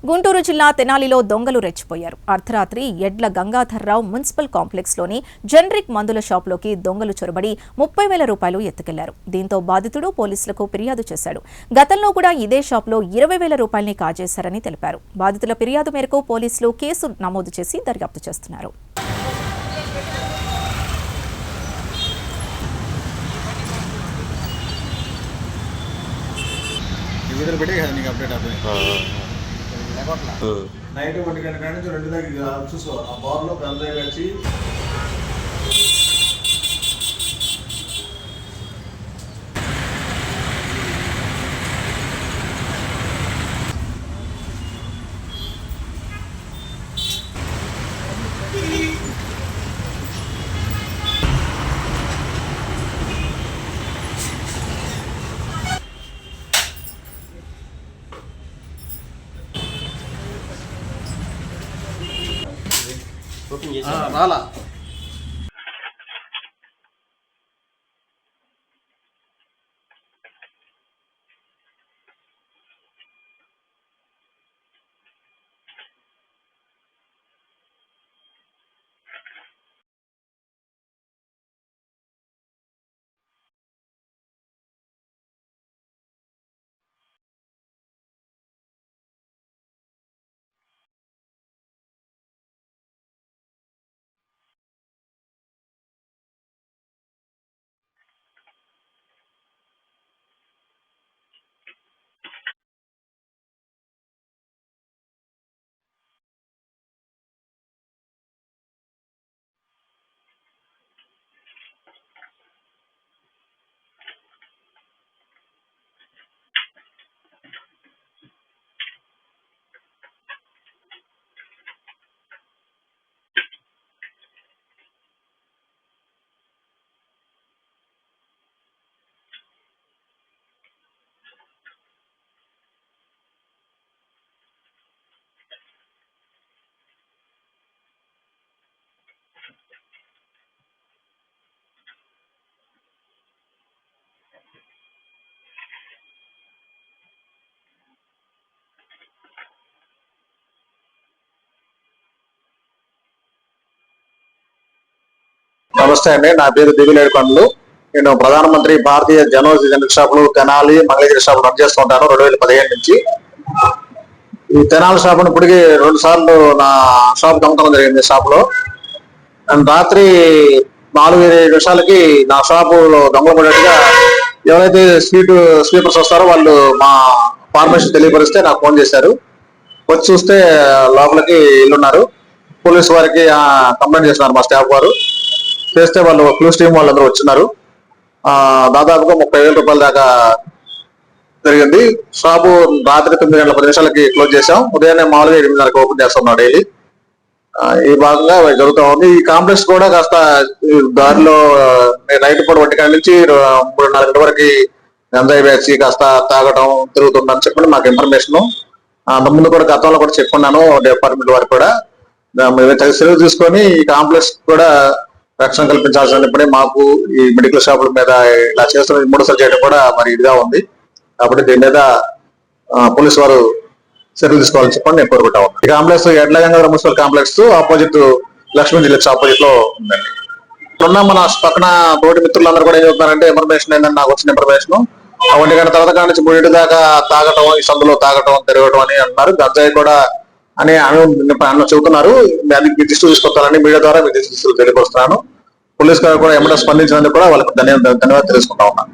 గుంటూరు జిల్లా తెనాలిలో దొంగలు రెచ్చిపోయారు. అర్ధరాత్రి ఎడ్ల గంగాధర్రావు మున్సిపల్ కాంప్లెక్స్లోని జనరిక్ మందుల షాపులోకి దొంగలు చొరబడి 30,000 రూపాయలు ఎత్తుకెళ్లారు. దీంతో బాధితుడు పోలీసులకు ఫిర్యాదు చేశాడు. గతంలో కూడా ఇదే షాపులో 20,000 రూపాయల్ని కాజేశారని తెలిపారు. బాధితుల ఫిర్యాదు మేరకు పోలీసులు కేసు నమోదు చేసి దర్యాప్తు చేస్తున్నారు. నైట్ 1 గంట నుంచి 2 దాకా చూసుకో ఆ బార్లో గంజాయి వచ్చి రాలా నమస్తే అండి, నా పేరు దివిలేడు కొండలు. నేను ప్రధానమంత్రి భారతీయ జనౌషధి జనరిక్ షాపులు తెనాలి మంగళగిరి షాపులు రన్ చేస్తూ ఉంటాను 2015 నుంచి. ఈ తెనాలి షాపును ఇప్పటికీ 2 సార్లు నా షాప్ దొంగతనం జరిగింది. షాపులో రాత్రి 4-5 నిమిషాలకి నా షాపులో దొంగలు పడేట్టుగా ఎవరైతే స్వీపర్స్ వస్తారో వాళ్ళు మా ఫార్మేషన్ తెలియపరిస్తే నాకు ఫోన్ చేశారు. వచ్చి చూస్తే లోపలికి ఇల్లున్నారు. పోలీసు వారికి కంప్లైంట్ చేస్తున్నారు మా స్టాఫ్ వారు. చేస్తే వాళ్ళు క్లూస్ టీం వాళ్ళందరూ వచ్చినారు. దాదాపుగా 30,000 రూపాయల దాకా జరిగింది. షాపు రాత్రి 9 గంటల 10 నిమిషాలకి క్లోజ్ చేసాం. ఉదయాన్నే మామూలుగా 8:30కి ఓపెన్ చేస్తున్నాం డైలీ. ఈ భాగంగా జరుగుతూ ఉంది. ఈ కాంప్లెక్స్ కూడా కాస్త దారిలో నైట్ పూట 1 గంట నుంచి 3-4 గంటల వరకు గంజాయి వేసి కాస్త తాగటం తిరుగుతుందని చెప్పి మాకు ఇన్ఫర్మేషన్. అంతకుముందు కూడా గతంలో కూడా చెప్పుకున్నాను డిపార్ట్మెంట్ వారికి కూడా. మేము సెలవు తీసుకొని ఈ కాంప్లెక్స్ కూడా రక్షణ కల్పించాల్సినప్పుడే మాకు ఈ మెడికల్ షాపుల మీద ఇలా చేస్తున్న 3సారి చేయడం కూడా మరి ఇదిగా ఉంది. కాబట్టి దీని మీద పోలీసు వారు చర్యలు తీసుకోవాలని చెప్పండి నేను కోరుకుంటా ఉన్నాను. ఈ complex Edla Gangadhara municipal complex opposite Lakshmi జిల్లాక్స్ ఆపోజిట్ లో ఉందండి. ఇప్పుడున్న మన పక్కన తోటి మిత్రులందరూ కూడా ఏం చెప్తున్నారంటే ఇన్ఫర్మేషన్ ఏంటంటే నాకు వచ్చిన ఇన్ఫర్మేషన్ 1 గంట తర్వాత నుంచి 3 దాకా తాగటం, ఈ సందులో తాగటం తిరగటం అని అంటున్నారు. గంజాయి కూడా అని అన్న చెబుతున్నారు. దానికి మీ దృష్టి తీసుకొస్తారని మీడియా ద్వారా మీ దృష్టి తెలియపరుస్తున్నాను. పోలీసు గారు కూడా ఎమ్మట స్పందించినందుకు కూడా వాళ్ళకి ధన్యవాదాలు తెలుసుకుంటా ఉన్నాను.